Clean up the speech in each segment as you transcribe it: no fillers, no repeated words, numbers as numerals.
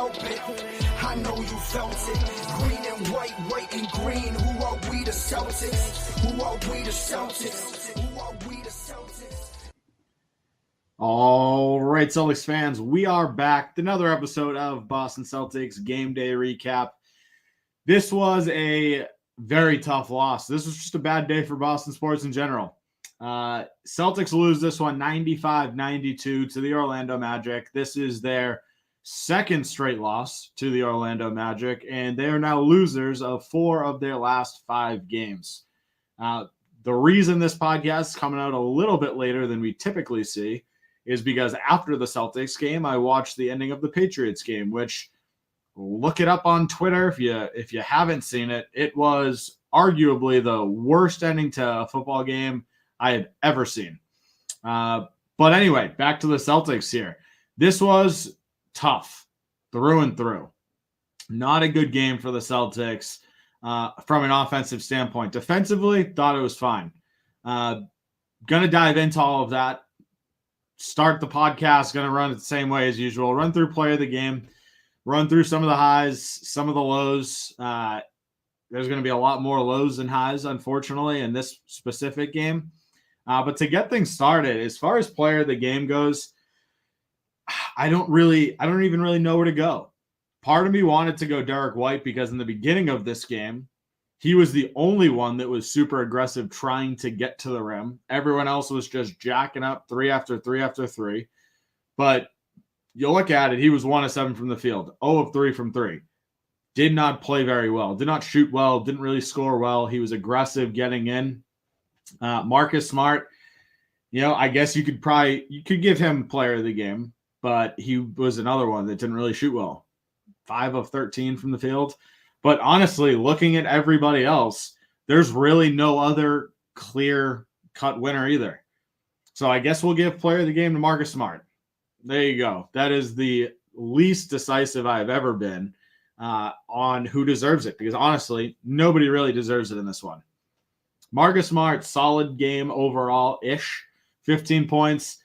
help it. I know you felt it. Green and white, white and green. Who are we, the Celtics? Who are we, the Celtics? Who are we, the Celtics? All right, Celtics fans, we are back with another episode of Boston Celtics Game Day Recap. This was a very tough loss. This was just a bad day for Boston sports in general. Celtics lose this one 95-92 to the Orlando Magic. This is their second straight loss to the Orlando Magic, and they are now losers of 4 of their last 5 games. The reason this podcast is coming out a little bit later than we typically see is because after the Celtics game, I watched the ending of the Patriots game, which, look it up on Twitter if you haven't seen it. It was arguably the worst ending to a football game I had ever seen. But anyway, back to the Celtics here. This was tough through and through. Not a good game for the Celtics from an offensive standpoint. Defensively, thought it was fine. Going to dive into all of that. Start the podcast, going to run it the same way as usual. Run through play of the game. Run through some of the highs, some of the lows. There's going to be a lot more lows than highs, unfortunately, in this specific game. But to get things started, as far as player of the game goes, I don't even really know where to go. Part of me wanted to go Derek White because in the beginning of this game, he was the only one that was super aggressive trying to get to the rim. Everyone else was just jacking up 3 after 3 after 3. But you look at it, he was 1 of 7 from the field, 0 of 3 from 3. Did not play very well, did not shoot well, didn't really score well. He was aggressive getting in. Marcus Smart, I guess you could give him player of the game, but he was another one that didn't really shoot well. 5 of 13 from the field. But honestly, looking at everybody else, there's really no other clear-cut winner either. So I guess we'll give player of the game to Marcus Smart. There you go. That is the least decisive I've ever been on who deserves it, because honestly, nobody really deserves it in this one. Marcus Smart, solid game overall-ish. 15 points,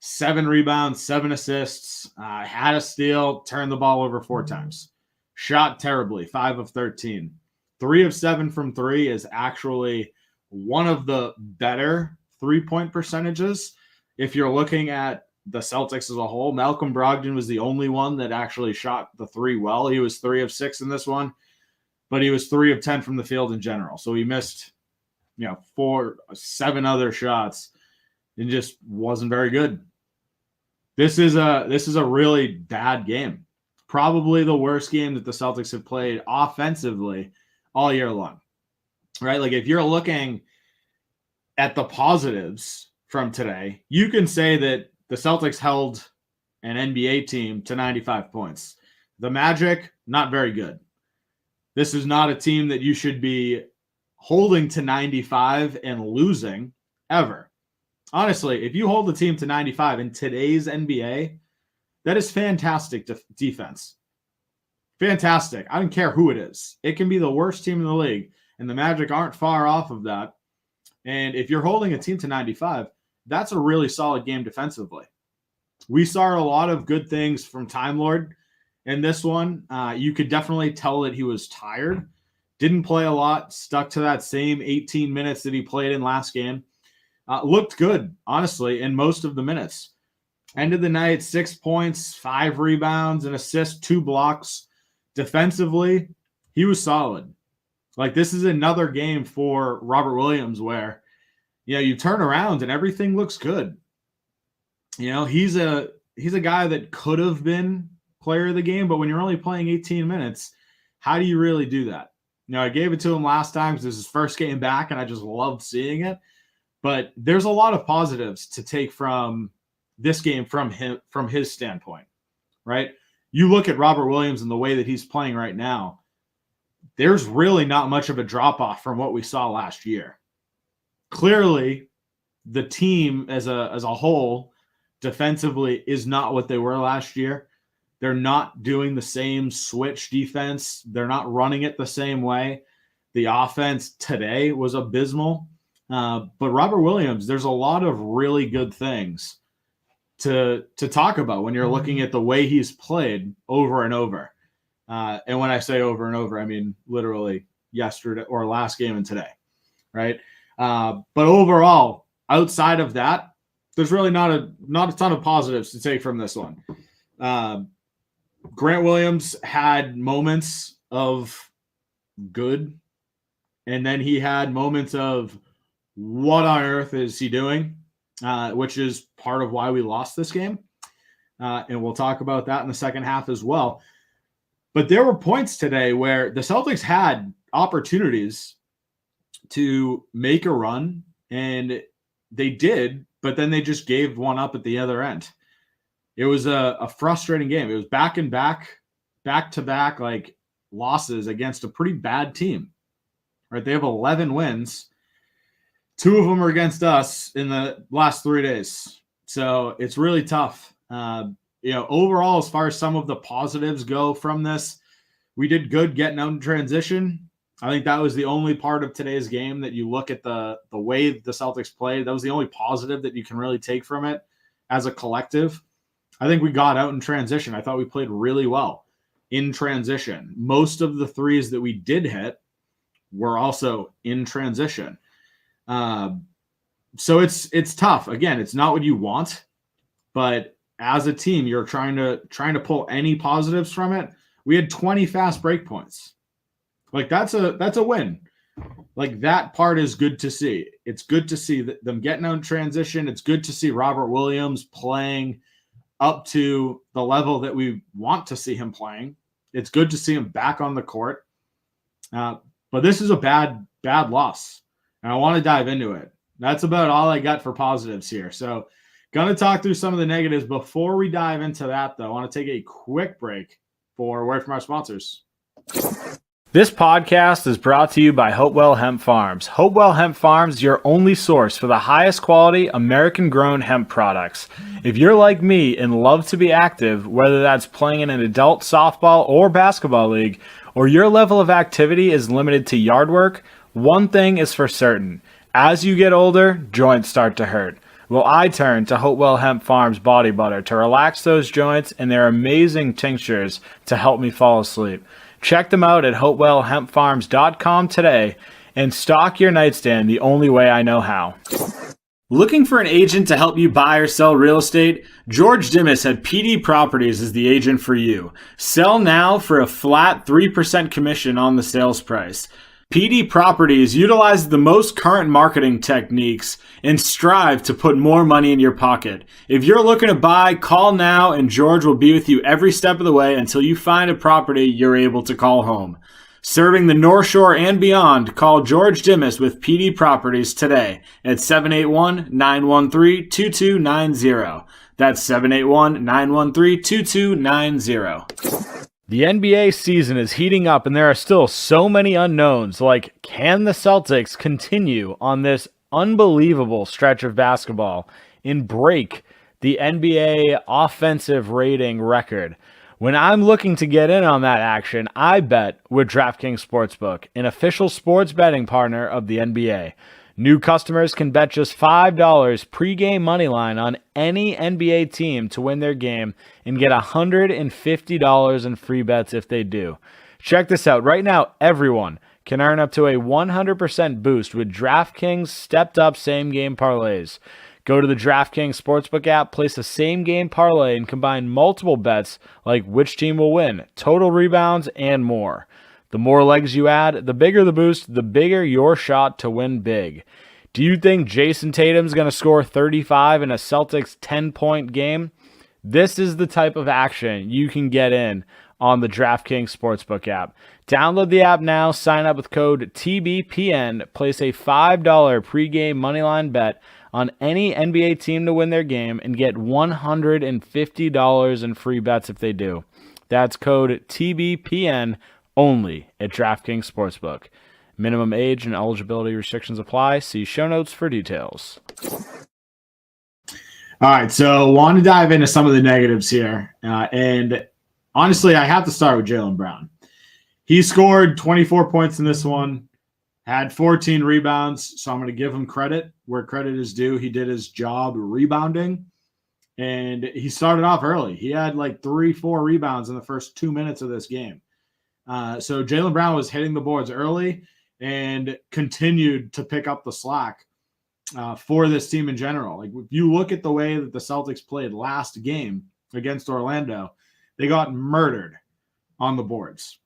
7 rebounds, 7 assists, had a steal, turned the ball over 4 times. Shot terribly, 5 of 13. 3 of 7 from 3 is actually one of the better three-point percentages. If you're looking at the Celtics as a whole, Malcolm Brogdon was the only one that actually shot the 3 well. He was 3 of 6 in this one, but he was 3 of 10 from the field in general. So he missed, 7 other shots and just wasn't very good. This is a really bad game. Probably the worst game that the Celtics have played offensively all year long, right? Like if you're looking at the positives from today, you can say that the Celtics held an NBA team to 95 points. The Magic, not very good. This is not a team that you should be holding to 95 and losing ever. Honestly, if you hold the team to 95 in today's NBA, that is fantastic defense. Fantastic. I don't care who it is. It can be the worst team in the league, and the Magic aren't far off of that. And if you're holding a team to 95, that's a really solid game defensively. We saw a lot of good things from Time Lord in this one. You could definitely tell that he was tired. Didn't play a lot. Stuck to that same 18 minutes that he played in last game. Looked good, honestly, in most of the minutes. Ended the night, 6 points, 5 rebounds, an assist, 2 blocks. Defensively, he was solid. Like, this is another game for Robert Williams where, you turn around and everything looks good. He's a guy that could have been player of the game, but when you're only playing 18 minutes, how do you really do that? I gave it to him last time because this is his first game back, and I just loved seeing it. But there's a lot of positives to take from this game from his standpoint, right? You look at Robert Williams and the way that he's playing right now, there's really not much of a drop-off from what we saw last year. Clearly, the team as a whole defensively is not what they were last year. They're not doing the same switch defense. They're not running it the same way. The offense today was abysmal. But Robert Williams, there's a lot of really good things to talk about when you're looking at the way he's played over and over. And when I say over and over, I mean literally yesterday or last game and today, right? But overall, outside of that, there's really not a ton of positives to take from this one. Grant Williams had moments of good, and then he had moments of what on earth is he doing, which is part of why we lost this game. And we'll talk about that in the second half as well. But there were points today where the Celtics had opportunities to make a run, and they did, but then they just gave one up at the other end. It was a frustrating game. It was back-to-back like losses against a pretty bad team, right? They have 11 wins. 2 of them are against us in the last 3 days. So it's really tough. Overall, as far as some of the positives go from this, we did good getting out in transition. I think that was the only part of today's game that you look at the way the Celtics played. That was the only positive that you can really take from it as a collective. I think we got out in transition. I thought we played really well in transition. Most of the threes that we did hit were also in transition. So it's tough. Again, it's not what you want, but as a team, you're trying to pull any positives from it. We had 20 fast break points. Like that's a win. Like that part is good to see. It's good to see them getting out in transition. It's good to see Robert Williams playing up to the level that we want to see him playing. It's good to see him back on the court. But this is a bad loss, and I want to dive into it. That's about all I got for positives here. So going to talk through some of the negatives. Before we dive into that, though, I want to take a quick break for a word from our sponsors. This podcast is brought to you by Hopewell Hemp Farms. Hopewell Hemp Farms is your only source for the highest quality American-grown hemp products. If you're like me and love to be active, whether that's playing in an adult softball or basketball league, or your level of activity is limited to yard work, one thing is for certain. As you get older, joints start to hurt. Well, I turn to Hopewell Hemp Farms Body Butter to relax those joints and their amazing tinctures to help me fall asleep. Check them out at hopewellhempfarms.com today and stock your nightstand the only way I know how. Looking for an agent to help you buy or sell real estate? George Dimas at PD Properties is the agent for you. Sell now for a flat 3% commission on the sales price. PD Properties utilizes the most current marketing techniques and strive to put more money in your pocket. If you're looking to buy, call now and George will be with you every step of the way until you find a property you're able to call home. Serving the North Shore and beyond, call George Dimas with PD Properties today at 781-913-2290. That's 781-913-2290. The NBA season is heating up and there are still so many unknowns, like can the Celtics continue on this unbelievable stretch of basketball and break the NBA offensive rating record? When I'm looking to get in on that action, I bet with DraftKings Sportsbook, an official sports betting partner of the NBA. New customers can bet just $5 pregame moneyline on any NBA team to win their game and get $150 in free bets if they do. Check this out. Right now, everyone can earn up to a 100% boost with DraftKings stepped-up same-game parlays. Go to the DraftKings Sportsbook app, place a same-game parlay, and combine multiple bets like which team will win, total rebounds, and more. The more legs you add, the bigger the boost, the bigger your shot to win big. Do you think Jason Tatum's going to score 35 in a Celtics 10-point game? This is the type of action you can get in on the DraftKings Sportsbook app. Download the app now, sign up with code TBPN, place a $5 pregame moneyline bet on any NBA team to win their game, and get $150 in free bets if they do. That's code TBPN only at DraftKings Sportsbook. Minimum age and eligibility restrictions apply. See show notes for details. All right, so want to dive into some of the negatives here. And honestly, I have to start with Jaylen Brown. He scored 24 points in this one, had 14 rebounds, so I'm going to give him credit where credit is due. He did his job rebounding. And he started off early. He had like 3-4 rebounds in the first 2 minutes of this game. So Jaylen Brown was hitting the boards early and continued to pick up the slack for this team in general. Like, if you look at the way that the Celtics played last game against Orlando, they got murdered on the boards.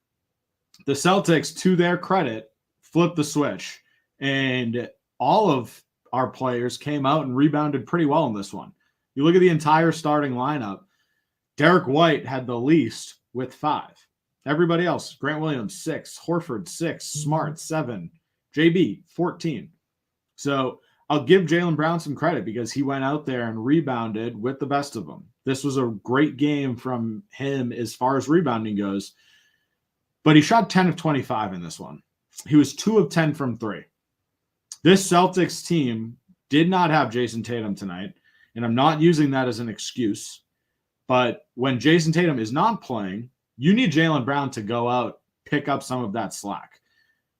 The Celtics, to their credit, flipped the switch, and all of our players came out and rebounded pretty well in this one. You look at the entire starting lineup, Derek White had the least with 5. Everybody else, Grant Williams, 6, Horford, 6, Smart, 7, JB, 14. So I'll give Jaylen Brown some credit because he went out there and rebounded with the best of them. This was a great game from him as far as rebounding goes, but he shot 10 of 25 in this one. He was 2 of 10 from 3. This Celtics team did not have Jason Tatum tonight, and I'm not using that as an excuse, but when Jason Tatum is not playing, you need Jaylen Brown to go out, pick up some of that slack,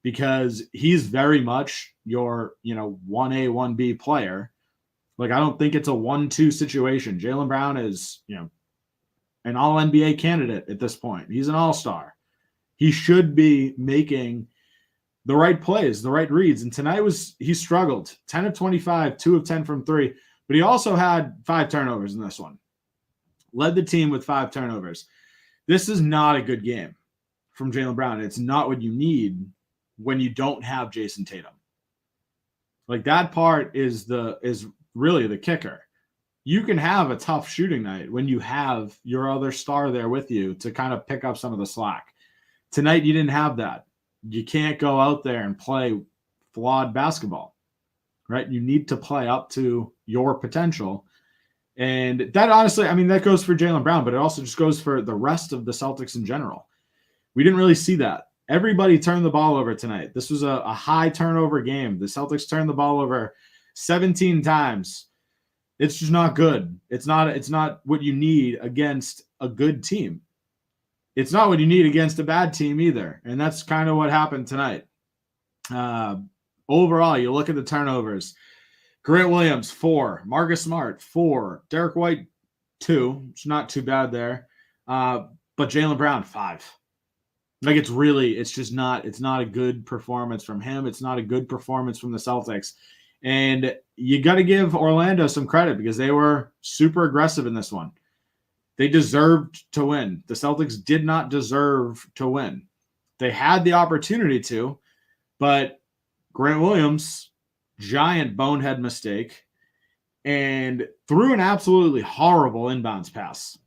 because he's very much your, 1A, 1B player. Like, I don't think it's a 1-2 situation. Jaylen Brown is, an all-NBA candidate at this point. He's an all-star. He should be making the right plays, the right reads. And tonight he struggled. 10 of 25, 2 of 10 from 3. But he also had 5 turnovers in this one. Led the team with 5 turnovers. This is not a good game from Jaylen Brown. It's not what you need when you don't have Jason Tatum. Like, that part is really the kicker. You can have a tough shooting night when you have your other star there with you to kind of pick up some of the slack. Tonight, you didn't have that. You can't go out there and play flawed basketball, right? You need to play up to your potential. And that, honestly, that goes for Jaylen Brown, but it also just goes for the rest of the Celtics in general. We didn't really see that. Everybody turned the ball over tonight. This was a high turnover game. The Celtics turned the ball over 17 times. It's just not good. It's not what you need against a good team. It's not what you need against a bad team either. And that's kind of what happened tonight. Overall, you look at the turnovers. Grant Williams, 4. Marcus Smart, 4. Derek White, 2. It's not too bad there. But Jaylen Brown, 5. Like, it's not a good performance from him. It's not a good performance from the Celtics. And you got to give Orlando some credit because they were super aggressive in this one. They deserved to win. The Celtics did not deserve to win. They had the opportunity to, but Grant Williams, giant bonehead mistake, and threw an absolutely horrible inbounds pass.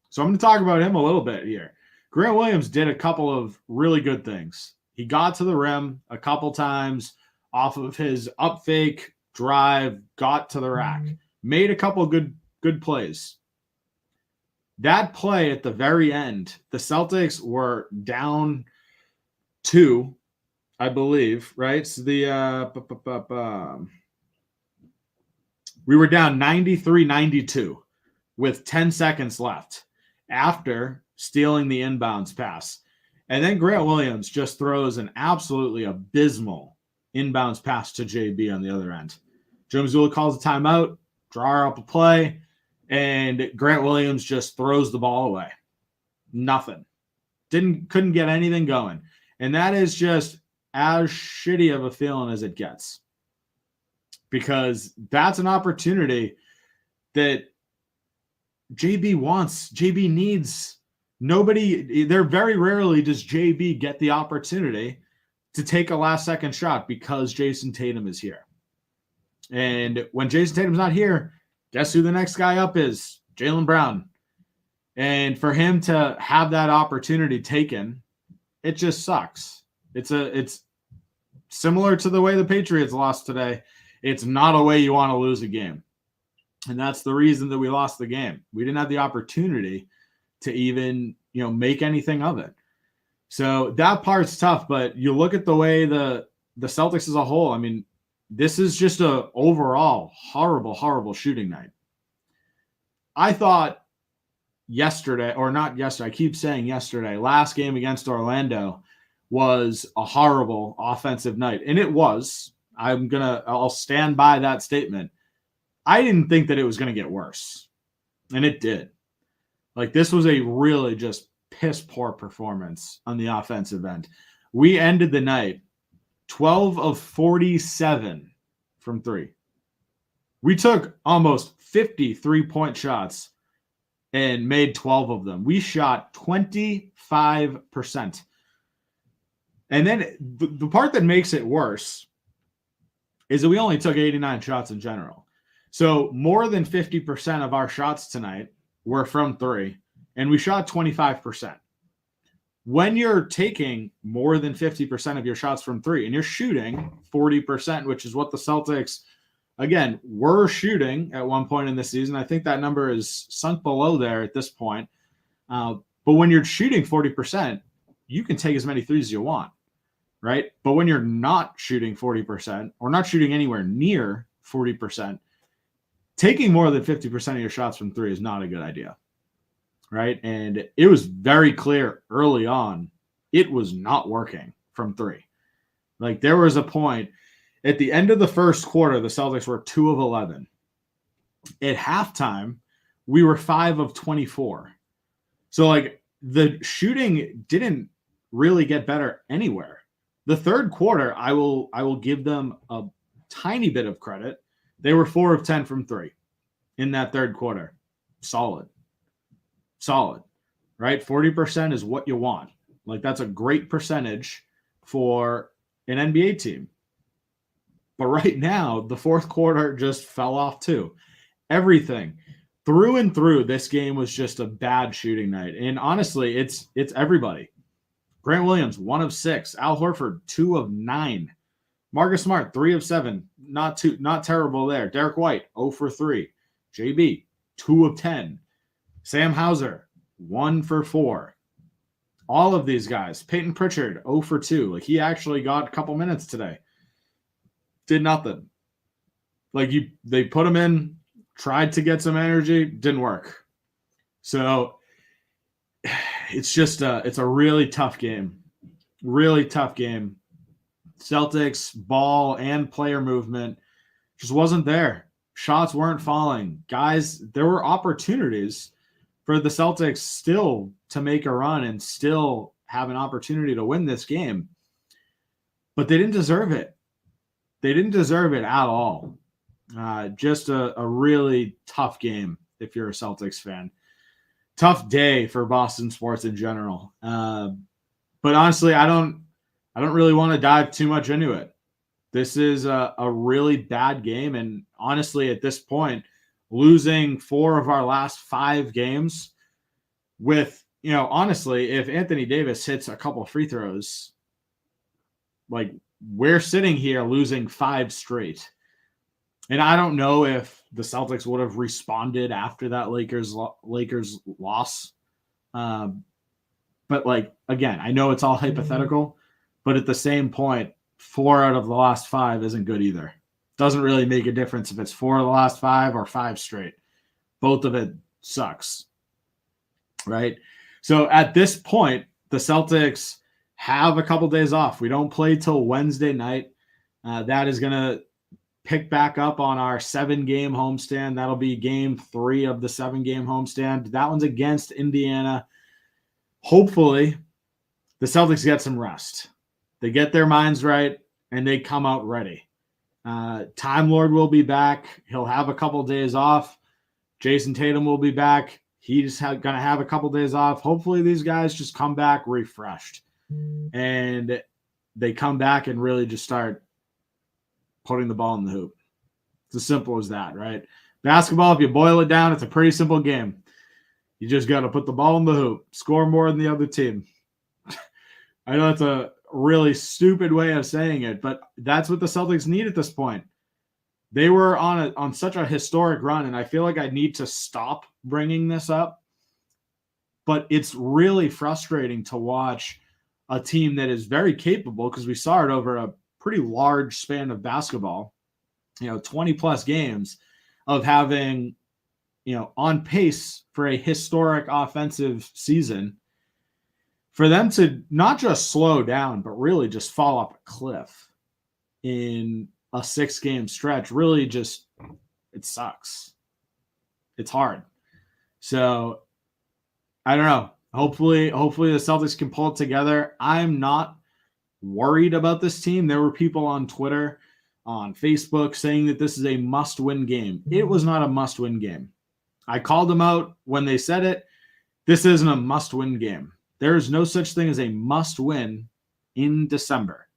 So I'm going to talk about him a little bit here. Grant Williams did a couple of really good things. He got to the rim a couple times off of his up fake drive, got to the rack, made a couple of good plays. That play at the very end, the Celtics were down 2, I believe, right? So we were down 93-92 with 10 seconds left after stealing the inbounds pass. And then Grant Williams just throws an absolutely abysmal inbounds pass to JB on the other end. Joe Mazzulla calls a timeout, draw up a play, and Grant Williams just throws the ball away. Nothing. Couldn't get anything going. And that is just as shitty of a feeling as it gets. Because that's an opportunity that JB wants. JB needs. Very rarely does JB get the opportunity to take a last second shot because Jason Tatum is here. And when Jason Tatum's not here, guess who the next guy up is? Jaylen Brown. And for him to have that opportunity taken, it just sucks. It's similar to the way the Patriots lost today. It's not a way you want to lose a game. And that's the reason that we lost the game. We didn't have the opportunity to even, make anything of it. So that part's tough, but you look at the way the Celtics as a whole, this is just a overall horrible, horrible shooting night. I thought yesterday, or not yesterday, I keep saying yesterday, last game against Orlando was a horrible offensive night. And it was. I'll stand by that statement. I didn't think that it was going to get worse. And it did. Like, this was a really just piss poor performance on the offensive end. We ended the night 12 of 47 from three. We took almost 50 3-point shots and made 12 of them. We shot 25%. And then the part that makes it worse is that we only took 89 shots in general. So more than 50% of our shots tonight were from three, and we shot 25%. When you're taking more than 50% of your shots from three and you're shooting 40%, which is what the Celtics, again, were shooting at one point in the season. I think that number is sunk below there at this point. But when you're shooting 40%, you can take as many threes as you want, right? But when you're not shooting 40% or not shooting anywhere near 40%, taking more than 50% of your shots from three is not a good idea, right? And it was very clear early on it was not working from three. Like, there was a point at the end of the first quarter, the Celtics were 2 of 11. At halftime, we were 5 of 24. So, like, the shooting didn't really get better anywhere. The third quarter, I will give them a tiny bit of credit. They were 4 of 10 from three in that third quarter. Solid, right? 40% is what you want. Like, that's a great percentage for an NBA team. But right now, the fourth quarter just fell off too. Everything through and through, this game was just a bad shooting night. And honestly, it's everybody. Grant Williams, 1 of 6. Al Horford, 2 of 9. Marcus Smart, 3 of 7. Not terrible there. Derek White, 0 for 3. JB, 2 of 10. Sam Hauser, 1 for 4. All of these guys. Peyton Pritchard, 0 for 2. Like, he actually got a couple minutes today. Did nothing. Like, they put him in, tried to get some energy, didn't work. So it's just it's a really tough game. Really tough game. Celtics ball and player movement just wasn't there. Shots weren't falling. Guys, there were opportunities for the Celtics still to make a run and still have an opportunity to win this game. But they didn't deserve it. They didn't deserve it at all. Just a really tough game if you're a Celtics fan. Tough day for Boston sports in general. But honestly, I don't really want to dive too much into it. This is a really bad game. And honestly, at this point, losing 4 of our last 5 games with, honestly, if Anthony Davis hits a couple free throws, like, we're sitting here losing 5 straight. And I don't know if the Celtics would have responded after that Lakers loss. But, like, again, I know it's all hypothetical, but at the same point, 4 out of the last 5 isn't good either. Doesn't really make a difference if it's 4 of the last 5 or 5 straight. Both of it sucks, right? So at this point, the Celtics have a couple days off. We don't play till Wednesday night. That is going to pick back up on our 7-game homestand. That'll be game 3 of the 7-game homestand. That one's against Indiana. Hopefully, the Celtics get some rest. They get their minds right, and they come out ready. Time Lord will be back. He'll have a couple days off. Jason Tatum will be back. He's going to have a couple days off. Hopefully, these guys just come back refreshed. And they come back and really just start putting the ball in the hoop. It's as simple as that, right? Basketball, if you boil it down, it's a pretty simple game. You just got to put the ball in the hoop, score more than the other team. I know that's a really stupid way of saying it, but that's what the Celtics need at this point. They were on such a historic run, and I feel like I need to stop bringing this up. But it's really frustrating to watch a team that is very capable, because we saw it over a pretty large span of basketball, 20-plus games of having, on pace for a historic offensive season, for them to not just slow down, but really just fall off a cliff in a 6-game stretch, really just, it sucks. It's hard. So I don't know. Hopefully the Celtics can pull it together. I'm not worried about this team. There were people on Twitter, on Facebook saying that this is a must-win game. It was not a must-win game. I called them out when they said it. This isn't a must-win game. There is no such thing as a must-win in December.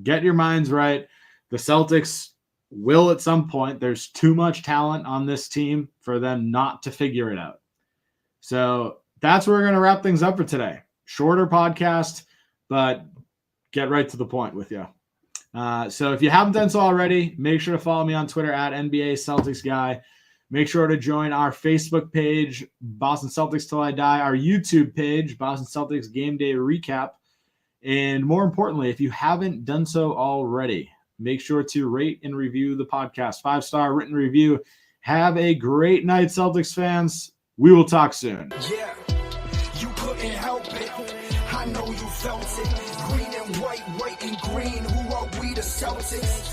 Get your minds right. The Celtics will at some point. There's too much talent on this team for them not to figure it out. So that's where we're going to wrap things up for today. Shorter podcast, but get right to the point with you. So if you haven't done so already, make sure to follow me on Twitter at NBA Celtics Guy. Make sure to join our Facebook page, Boston Celtics Till I Die, our YouTube page, Boston Celtics Game Day Recap. And more importantly, if you haven't done so already, make sure to rate and review the podcast. 5-star written review. Have a great night, Celtics fans. We will talk soon. Yeah, you couldn't help it. I know you felt it. Green and white and green. Who are we, the Celtics?